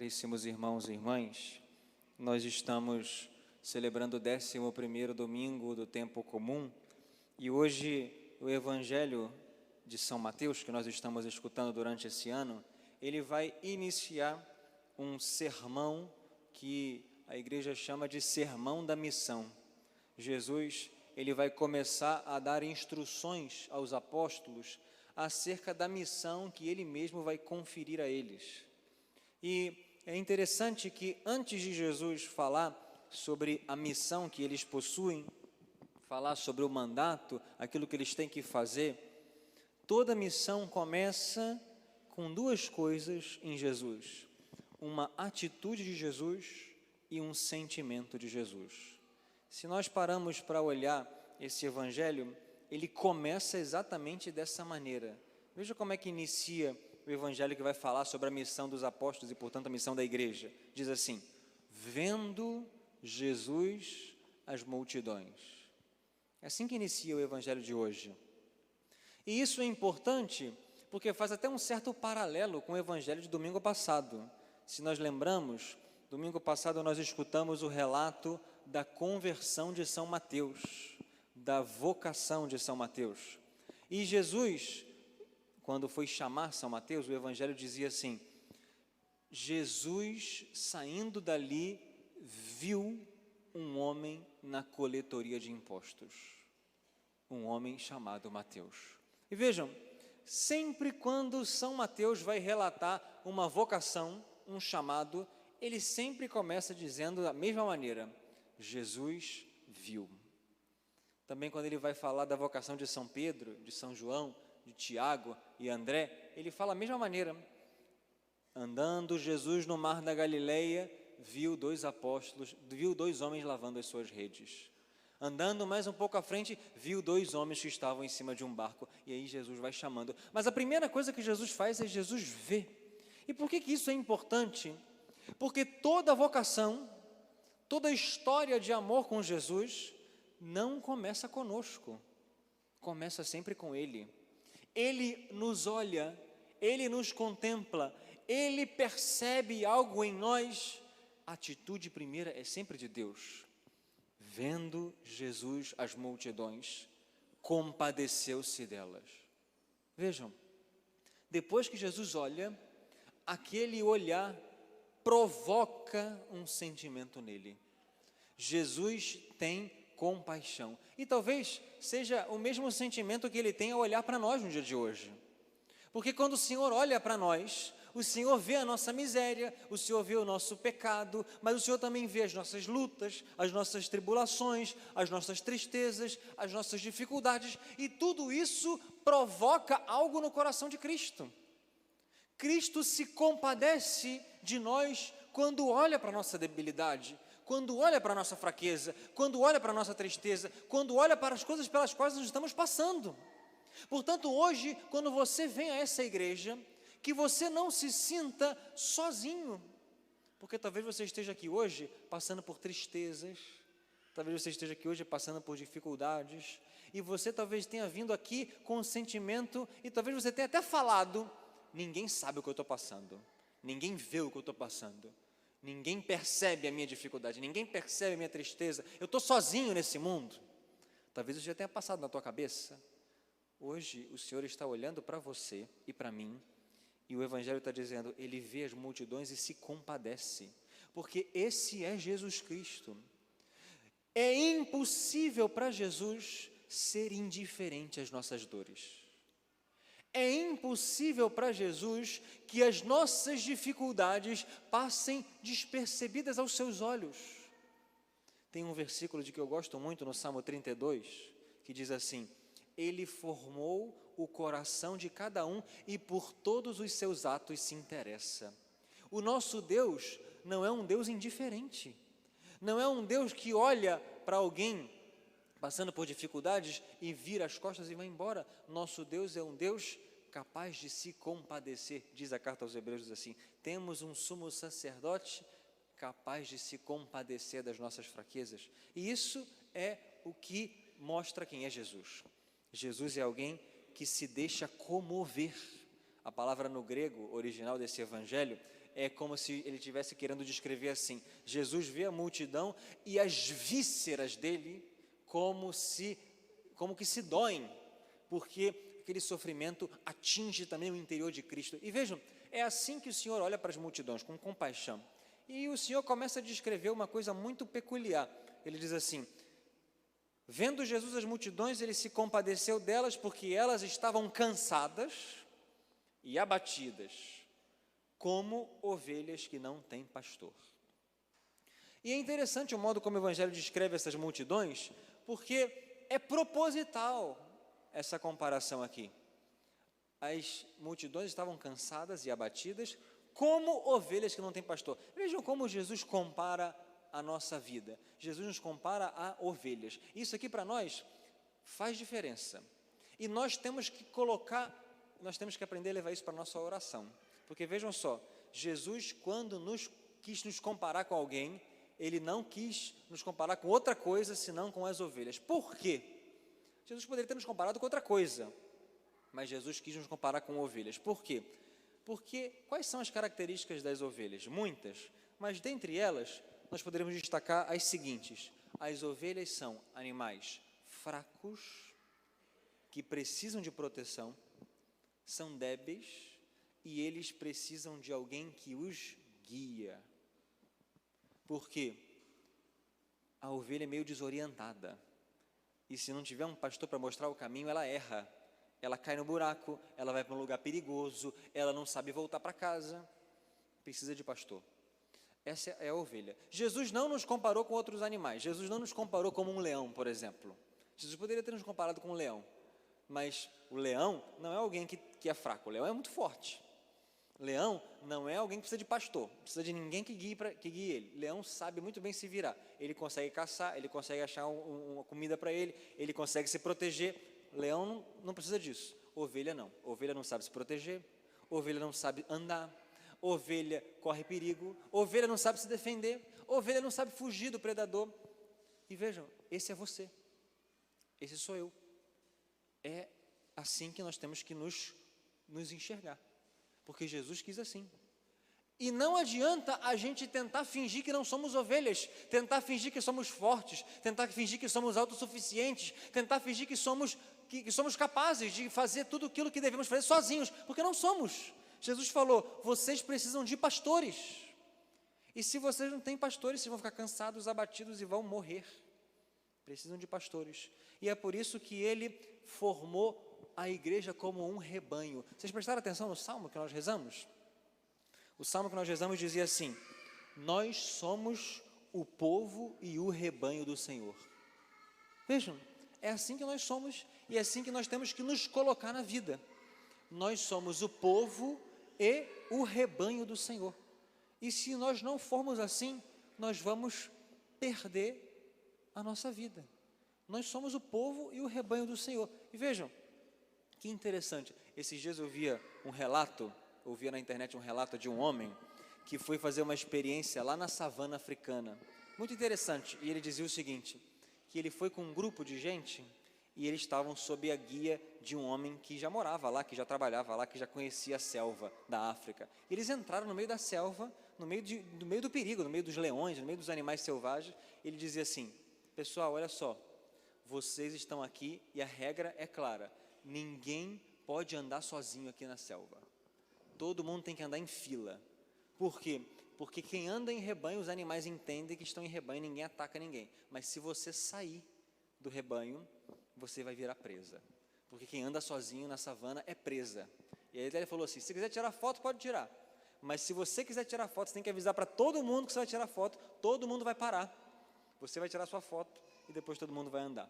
Caríssimos irmãos e irmãs, nós estamos celebrando o 11º domingo do tempo comum e hoje o Evangelho de São Mateus, que nós estamos escutando durante esse ano, ele vai iniciar um sermão que a igreja chama de Sermão da Missão. Jesus, ele vai começar a dar instruções aos apóstolos acerca da missão que ele mesmo vai conferir a eles. E é interessante que antes de Jesus falar sobre a missão que eles possuem, falar sobre o mandato, aquilo que eles têm que fazer, toda missão começa com duas coisas em Jesus: uma atitude de Jesus e um sentimento de Jesus. Se nós paramos para olhar esse evangelho, ele começa exatamente dessa maneira. Veja como é que inicia o evangelho que vai falar sobre a missão dos apóstolos e, portanto, a missão da igreja. Diz assim: vendo Jesus as multidões. É assim que inicia o evangelho de hoje. E isso é importante porque faz até um certo paralelo com o evangelho de domingo passado. Se nós lembramos, domingo passado nós escutamos o relato da conversão de São Mateus, da vocação de São Mateus. E Jesus, quando foi chamar São Mateus, o evangelho dizia assim: Jesus, saindo dali, viu um homem na coletoria de impostos, um homem chamado Mateus. E vejam, sempre quando São Mateus vai relatar uma vocação, um chamado, ele sempre começa dizendo da mesma maneira: Jesus viu. Também quando ele vai falar da vocação de São Pedro, de São João, de Tiago e André, ele fala a mesma maneira. Andando Jesus no mar da Galileia, viu dois apóstolos, viu dois homens lavando as suas redes. Andando mais um pouco à frente, viu dois homens que estavam em cima de um barco. E aí Jesus vai chamando. Mas a primeira coisa que Jesus faz é Jesus vê. E por que isso é importante? Porque toda vocação, toda história de amor com Jesus não começa conosco, começa sempre com Ele. Ele nos olha, Ele nos contempla, Ele percebe algo em nós. A atitude primeira é sempre de Deus. Vendo Jesus as multidões, compadeceu-se delas. Vejam, depois que Jesus olha, aquele olhar provoca um sentimento nele. Jesus tem compaixão. E talvez seja o mesmo sentimento que ele tem ao olhar para nós no dia de hoje. Porque quando o Senhor olha para nós, o Senhor vê a nossa miséria, o Senhor vê o nosso pecado, mas o Senhor também vê as nossas lutas, as nossas tribulações, as nossas tristezas, as nossas dificuldades, e tudo isso provoca algo no coração de Cristo. Cristo se compadece de nós quando olha para a nossa debilidade, quando olha para a nossa fraqueza, quando olha para a nossa tristeza, quando olha para as coisas pelas quais nós estamos passando. Portanto, hoje, quando você vem a essa igreja, que você não se sinta sozinho, porque talvez você esteja aqui hoje passando por tristezas, talvez você esteja aqui hoje passando por dificuldades, e você talvez tenha vindo aqui com um sentimento, e talvez você tenha até falado: ninguém sabe o que eu estou passando, ninguém vê o que eu estou passando, ninguém percebe a minha dificuldade, ninguém percebe a minha tristeza, eu estou sozinho nesse mundo. Talvez isso já tenha passado na tua cabeça. Hoje o Senhor está olhando para você e para mim, e o Evangelho está dizendo: Ele vê as multidões e se compadece, porque esse é Jesus Cristo. É impossível para Jesus ser indiferente às nossas dores. É impossível para Jesus que as nossas dificuldades passem despercebidas aos seus olhos. Tem um versículo de que eu gosto muito no Salmo 32, que diz assim: Ele formou o coração de cada um e por todos os seus atos se interessa. O nosso Deus não é um Deus indiferente, não é um Deus que olha para alguém passando por dificuldades e vira as costas e vai embora. Nosso Deus é um Deus capaz de se compadecer. Diz a carta aos Hebreus assim: temos um sumo sacerdote capaz de se compadecer das nossas fraquezas. E isso é o que mostra quem é Jesus. Jesus é alguém que se deixa comover. A palavra no grego original desse evangelho é como se ele estivesse querendo descrever assim: Jesus vê a multidão e as vísceras dele como que se doem, porque aquele sofrimento atinge também o interior de Cristo. E vejam, é assim que o Senhor olha para as multidões, com compaixão. E o Senhor começa a descrever uma coisa muito peculiar. Ele diz assim: vendo Jesus as multidões, ele se compadeceu delas, porque elas estavam cansadas e abatidas, como ovelhas que não têm pastor. E é interessante o modo como o Evangelho descreve essas multidões, porque é proposital essa comparação aqui. As multidões estavam cansadas e abatidas, como ovelhas que não têm pastor. Vejam como Jesus compara a nossa vida. Jesus nos compara a ovelhas. Isso aqui para nós faz diferença. E nós temos que aprender a levar isso para a nossa oração. Porque vejam só, Jesus, quando quis nos comparar com alguém, ele não quis nos comparar com outra coisa, senão com as ovelhas. Por quê? Jesus poderia ter nos comparado com outra coisa, mas Jesus quis nos comparar com ovelhas. Por quê? Porque quais são as características das ovelhas? Muitas, mas dentre elas, nós poderíamos destacar as seguintes: as ovelhas são animais fracos, que precisam de proteção, são débeis e eles precisam de alguém que os guia. Por quê? A ovelha é meio desorientada, e se não tiver um pastor para mostrar o caminho, ela erra, ela cai no buraco, ela vai para um lugar perigoso, ela não sabe voltar para casa, precisa de pastor. Essa é a ovelha. Jesus não nos comparou com outros animais. Jesus não nos comparou como um leão, por exemplo. Jesus poderia ter nos comparado com um leão, mas o leão não é alguém que é fraco. O leão é muito forte. Leão não é alguém que precisa de pastor, precisa de ninguém que guie ele. Leão sabe muito bem se virar. Ele consegue caçar, ele consegue achar uma comida para ele, ele consegue se proteger. Leão não precisa disso. Ovelha não. Ovelha não sabe se proteger, ovelha não sabe andar, ovelha corre perigo, ovelha não sabe se defender, ovelha não sabe fugir do predador. E vejam, esse é você, esse sou eu. É assim que nós temos que nos enxergar, porque Jesus quis assim. E não adianta a gente tentar fingir que não somos ovelhas, tentar fingir que somos fortes, tentar fingir que somos autossuficientes, tentar fingir que somos capazes de fazer tudo aquilo que devemos fazer sozinhos, porque não somos. Jesus falou: vocês precisam de pastores, e se vocês não têm pastores, vocês vão ficar cansados, abatidos e vão morrer. Precisam de pastores, e é por isso que ele formou a igreja como um rebanho. Vocês prestaram atenção no salmo que nós rezamos? O salmo que nós rezamos dizia assim: nós somos o povo e o rebanho do Senhor. Vejam, é assim que nós somos, e é assim que nós temos que nos colocar na vida. Nós somos o povo e o rebanho do Senhor. E se nós não formos assim, nós vamos perder a nossa vida. Nós somos o povo e o rebanho do Senhor. E vejam, que interessante. Esses dias eu ouvia na internet um relato de um homem que foi fazer uma experiência lá na savana africana. Muito interessante. E ele dizia o seguinte, que ele foi com um grupo de gente e eles estavam sob a guia de um homem que já morava lá, que já trabalhava lá, que já conhecia a selva da África. E eles entraram no meio da selva, no meio do perigo, no meio dos leões, no meio dos animais selvagens. Ele dizia assim: pessoal, olha só, vocês estão aqui e a regra é clara, ninguém pode andar sozinho aqui na selva. Todo mundo tem que andar em fila. Por quê? Porque quem anda em rebanho, os animais entendem que estão em rebanho, ninguém ataca ninguém. Mas se você sair do rebanho, você vai virar presa. Porque quem anda sozinho na savana é presa. E aí ele falou assim: se quiser tirar foto, pode tirar. Mas se você quiser tirar foto, você tem que avisar para todo mundo que você vai tirar foto, todo mundo vai parar. Você vai tirar sua foto e depois todo mundo vai andar.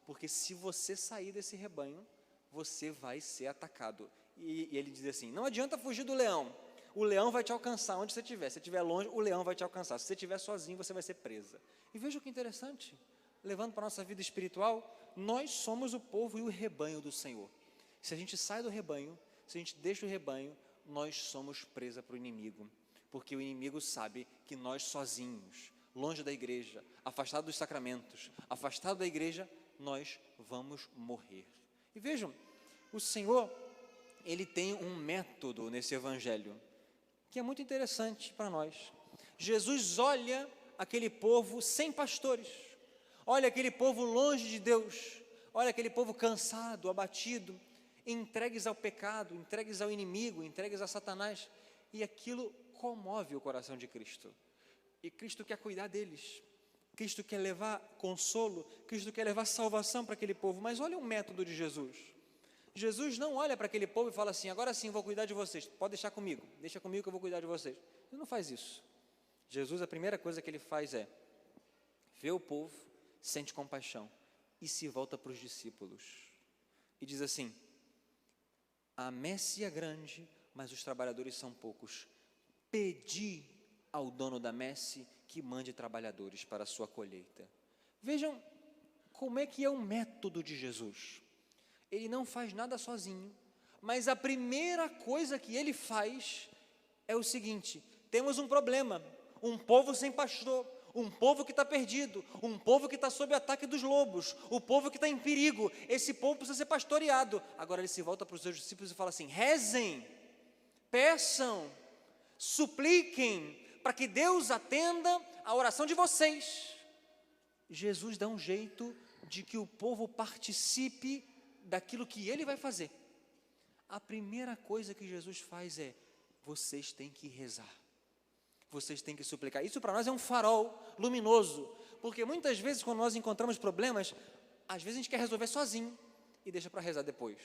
Porque se você sair desse rebanho, você vai ser atacado. E ele diz assim: não adianta fugir do leão. O leão vai te alcançar onde você estiver. Se você estiver longe, o leão vai te alcançar. Se você estiver sozinho, você vai ser presa. E veja que interessante. Levando para a nossa vida espiritual, nós somos o povo e o rebanho do Senhor. Se a gente sai do rebanho, se a gente deixa o rebanho, nós somos presa para o inimigo. Porque o inimigo sabe que nós sozinhos, longe da igreja, afastado dos sacramentos, afastado da igreja, nós vamos morrer. E vejam, o Senhor, Ele tem um método nesse evangelho, que é muito interessante para nós. Jesus olha aquele povo sem pastores, olha aquele povo longe de Deus, olha aquele povo cansado, abatido, entregues ao pecado, entregues ao inimigo, entregues a Satanás, e aquilo comove o coração de Cristo. E Cristo quer cuidar deles, Cristo quer levar consolo, Cristo quer levar salvação para aquele povo. Mas olha o método de Jesus. Jesus não olha para aquele povo e fala assim: agora sim vou cuidar de vocês, pode deixar comigo, deixa comigo que eu vou cuidar de vocês. Ele não faz isso. Jesus, a primeira coisa que ele faz é vê o povo, sente compaixão e se volta para os discípulos e diz assim: a messe é grande, mas os trabalhadores são poucos. Pedi ao dono da messe que mande trabalhadores para a sua colheita. Vejam como é que é o método de Jesus. Ele não faz nada sozinho, mas a primeira coisa que ele faz é o seguinte: temos um problema, um povo sem pastor, um povo que está perdido, um povo que está sob ataque dos lobos, o povo que está em perigo. Esse povo precisa ser pastoreado. Agora ele se volta para os seus discípulos e fala assim: rezem, peçam, supliquem, para que Deus atenda a oração de vocês. Jesus dá um jeito de que o povo participe daquilo que ele vai fazer. A primeira coisa que Jesus faz é: vocês têm que rezar, vocês têm que suplicar. Isso para nós é um farol luminoso, porque muitas vezes quando nós encontramos problemas, às vezes a gente quer resolver sozinho e deixa para rezar depois,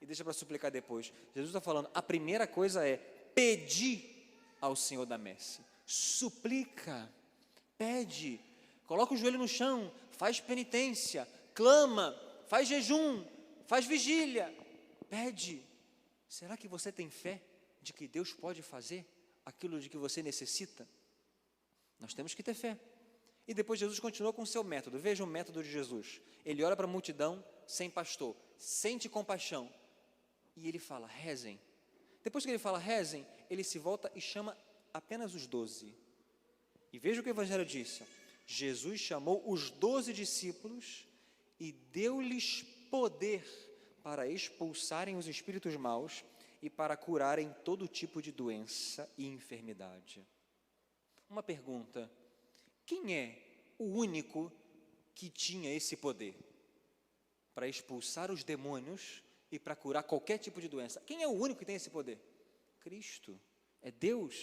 e deixa para suplicar depois. Jesus está falando, a primeira coisa é pedir ao Senhor da messe, suplica, pede, coloca o joelho no chão, faz penitência, clama, faz jejum, faz vigília, pede. Será que você tem fé de que Deus pode fazer aquilo de que você necessita? Nós temos que ter fé. E depois Jesus continuou com o seu método. Veja o método de Jesus. Ele olha para a multidão sem pastor, sente compaixão e ele fala: rezem. Depois que ele fala rezem, ele se volta e chama apenas os 12. E veja o que o Evangelho disse: Jesus chamou os 12 discípulos e deu-lhes poder para expulsarem os espíritos maus e para curarem todo tipo de doença e enfermidade. Uma pergunta: quem é o único que tinha esse poder para expulsar os demônios e para curar qualquer tipo de doença? Quem é o único que tem esse poder? Cristo, é Deus.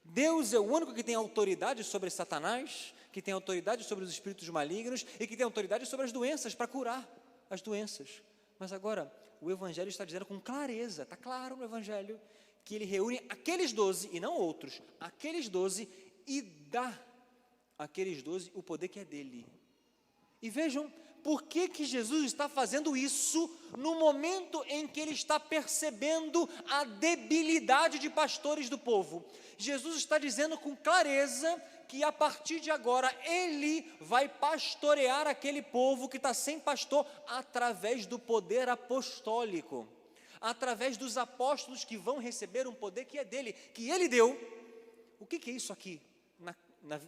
Deus é o único que tem autoridade sobre Satanás, que tem autoridade sobre os espíritos malignos e que tem autoridade sobre as doenças, para curar as doenças. Mas agora, o Evangelho está dizendo com clareza, está claro no Evangelho, que ele reúne aqueles 12 e não outros, aqueles 12, e dá àqueles 12 o poder que é dele. E vejam, por que Jesus está fazendo isso no momento em que ele está percebendo a debilidade de pastores do povo? Jesus está dizendo com clareza que a partir de agora ele vai pastorear aquele povo que está sem pastor através do poder apostólico, através dos apóstolos que vão receber um poder que é dele, que ele deu. O que é isso aqui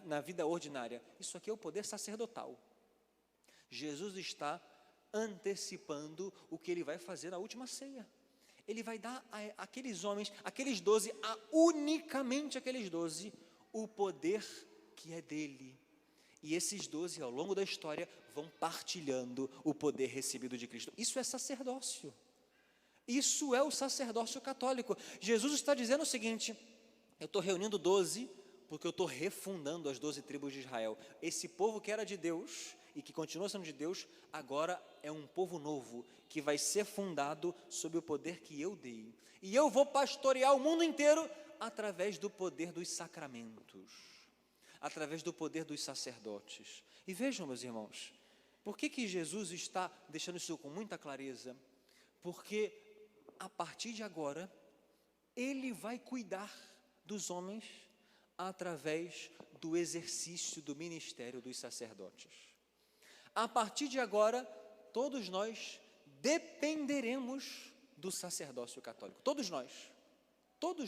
na vida ordinária? Isso aqui é o poder sacerdotal. Jesus está antecipando o que ele vai fazer na última ceia. Ele vai dar àqueles homens, aqueles 12, unicamente aqueles 12, o poder que é dele. E esses 12, ao longo da história, vão partilhando o poder recebido de Cristo. Isso é sacerdócio. Isso é o sacerdócio católico. Jesus está dizendo o seguinte: eu estou reunindo 12, porque eu estou refundando as 12 tribos de Israel. Esse povo que era de Deus e que continua sendo de Deus, agora é um povo novo, que vai ser fundado sob o poder que eu dei. E eu vou pastorear o mundo inteiro através do poder dos sacramentos, através do poder dos sacerdotes. E vejam, meus irmãos, por que Jesus está deixando isso com muita clareza? Porque a partir de agora, ele vai cuidar dos homens através do exercício do ministério dos sacerdotes. A partir de agora, todos nós dependeremos do sacerdócio católico. Todos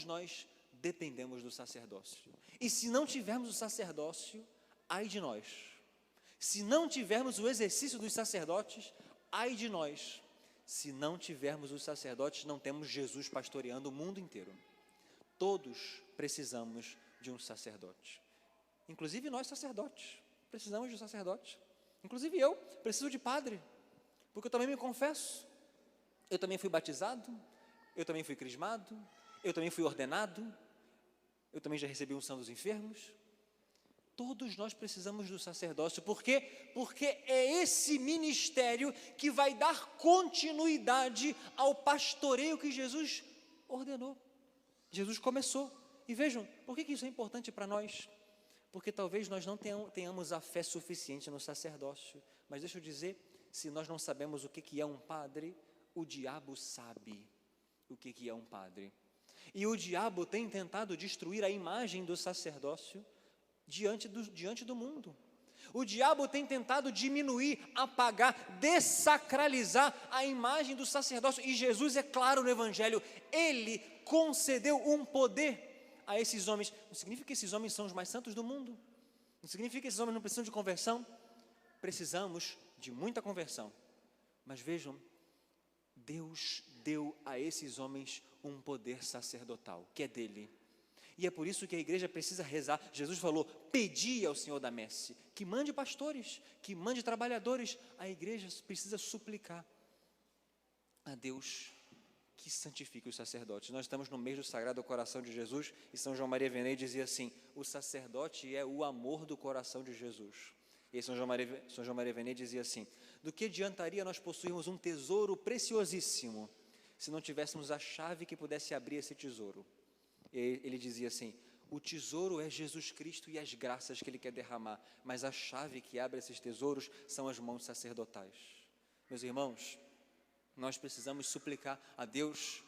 nós dependemos do sacerdócio. E se não tivermos o sacerdócio, ai de nós. Se não tivermos o exercício dos sacerdotes, ai de nós. Se não tivermos os sacerdotes, não temos Jesus pastoreando o mundo inteiro. Todos precisamos de um sacerdote. Inclusive nós sacerdotes, precisamos de um sacerdote. Inclusive eu preciso de padre, porque eu também me confesso. Eu também fui batizado, eu também fui crismado, eu também fui ordenado, eu também já recebi unção dos enfermos. Todos nós precisamos do sacerdócio. Por quê? Porque é esse ministério que vai dar continuidade ao pastoreio que Jesus ordenou. Jesus começou. E vejam, por que isso é importante para nós? Porque talvez nós não tenhamos a fé suficiente no sacerdócio. Mas deixa eu dizer, se nós não sabemos o que é um padre, o diabo sabe o que é um padre. E o diabo tem tentado destruir a imagem do sacerdócio diante do mundo. O diabo tem tentado diminuir, apagar, dessacralizar a imagem do sacerdócio. E Jesus é claro no Evangelho, Ele concedeu um poder a esses homens. Não significa que esses homens são os mais santos do mundo. Não significa que esses homens não precisam de conversão. Precisamos de muita conversão. Mas vejam, Deus deu a esses homens um poder sacerdotal, que é dele. E é por isso que a igreja precisa rezar. Jesus falou, pedi ao Senhor da messe, que mande pastores, que mande trabalhadores. A igreja precisa suplicar a Deus que santifique os sacerdotes. Nós estamos no mês do Sagrado Coração de Jesus, e São João Maria Vianney dizia assim, o sacerdote é o amor do coração de Jesus. E São João Maria Vianney dizia assim, do que adiantaria nós possuirmos um tesouro preciosíssimo, se não tivéssemos a chave que pudesse abrir esse tesouro? E ele dizia assim, o tesouro é Jesus Cristo e as graças que Ele quer derramar, mas a chave que abre esses tesouros são as mãos sacerdotais. Meus irmãos, nós precisamos suplicar a Deus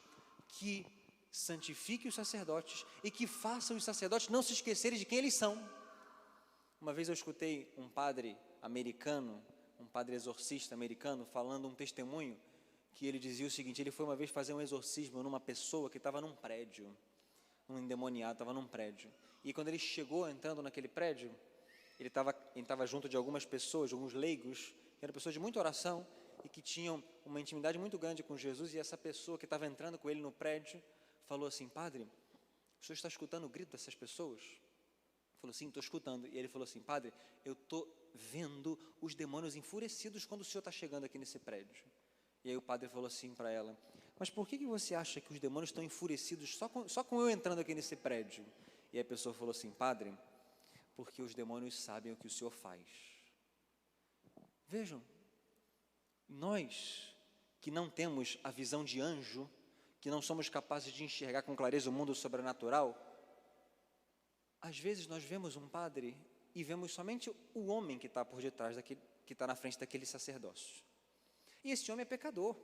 que santifique os sacerdotes e que faça os sacerdotes não se esquecerem de quem eles são. Uma vez eu escutei um padre americano, um padre exorcista americano, falando um testemunho, que ele dizia o seguinte, ele foi uma vez fazer um exorcismo numa pessoa que estava num prédio, um endemoniado, estava num prédio, e quando ele chegou entrando naquele prédio, ele estava junto de algumas pessoas, de alguns leigos, que eram pessoas de muita oração, e que tinham uma intimidade muito grande com Jesus, e essa pessoa que estava entrando com ele no prédio, falou assim, padre, o senhor está escutando o grito dessas pessoas? Ele falou, sim, estou escutando. E ele falou assim, padre, eu estou vendo os demônios enfurecidos quando o senhor está chegando aqui nesse prédio. E aí o padre falou assim para ela, mas por que você acha que os demônios estão enfurecidos só com eu entrando aqui nesse prédio? E a pessoa falou assim, padre, porque os demônios sabem o que o senhor faz. Vejam, nós que não temos a visão de anjo, que não somos capazes de enxergar com clareza o mundo sobrenatural, às vezes nós vemos um padre e vemos somente o homem que está por detrás, que está na frente daquele sacerdócio. E esse homem é pecador.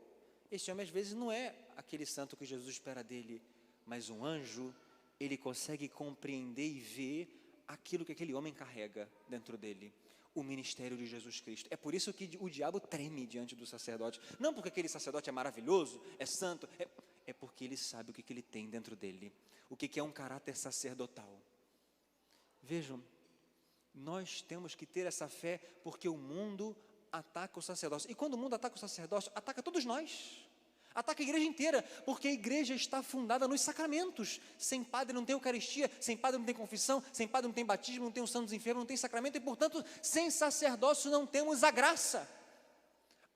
Esse homem às vezes não é aquele santo que Jesus espera dele, mas um anjo, ele consegue compreender e ver aquilo que aquele homem carrega dentro dele, o ministério de Jesus Cristo. É por isso que o diabo treme diante do sacerdote, não porque aquele sacerdote é maravilhoso, é santo, é porque ele sabe o que ele tem dentro dele, o que é um caráter sacerdotal. Vejam, nós temos que ter essa fé, porque o mundo ataca o sacerdócio, e quando o mundo ataca o sacerdócio, ataca todos nós, ataca a igreja inteira, porque a igreja está fundada nos sacramentos. Sem padre não tem eucaristia, sem padre não tem confissão, sem padre não tem batismo, não tem unção dos enfermos, não tem sacramento, e portanto, sem sacerdócio não temos a graça.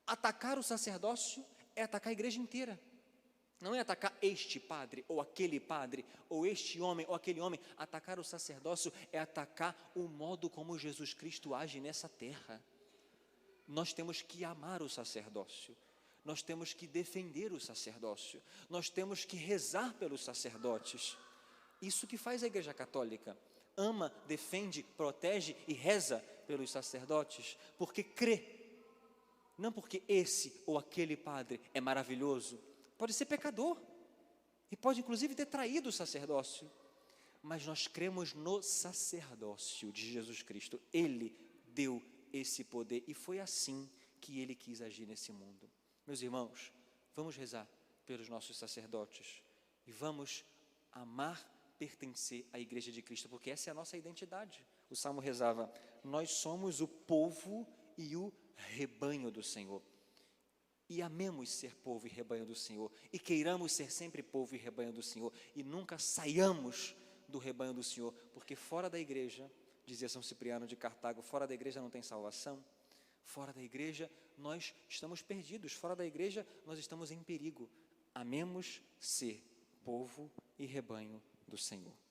Atacar o sacerdócio é atacar a igreja inteira, não é atacar este padre, ou aquele padre, ou este homem, ou aquele homem. Atacar o sacerdócio é atacar o modo como Jesus Cristo age nessa terra. Nós temos que amar o sacerdócio, nós temos que defender o sacerdócio, nós temos que rezar pelos sacerdotes. Isso que faz a Igreja Católica, ama, defende, protege e reza pelos sacerdotes, porque crê, não porque esse ou aquele padre é maravilhoso, pode ser pecador, e pode inclusive ter traído o sacerdócio, mas nós cremos no sacerdócio de Jesus Cristo. Ele deu esse poder, e foi assim que Ele quis agir nesse mundo. Meus irmãos, vamos rezar pelos nossos sacerdotes, e vamos amar, pertencer à Igreja de Cristo, porque essa é a nossa identidade. O Salmo rezava, nós somos o povo e o rebanho do Senhor. e amemos ser povo e rebanho do Senhor, e queiramos ser sempre povo e rebanho do Senhor, e nunca saiamos do rebanho do Senhor, porque fora da igreja, dizia São Cipriano de Cartago, fora da igreja não tem salvação, fora da igreja nós estamos perdidos, fora da igreja nós estamos em perigo. Amemos ser povo e rebanho do Senhor.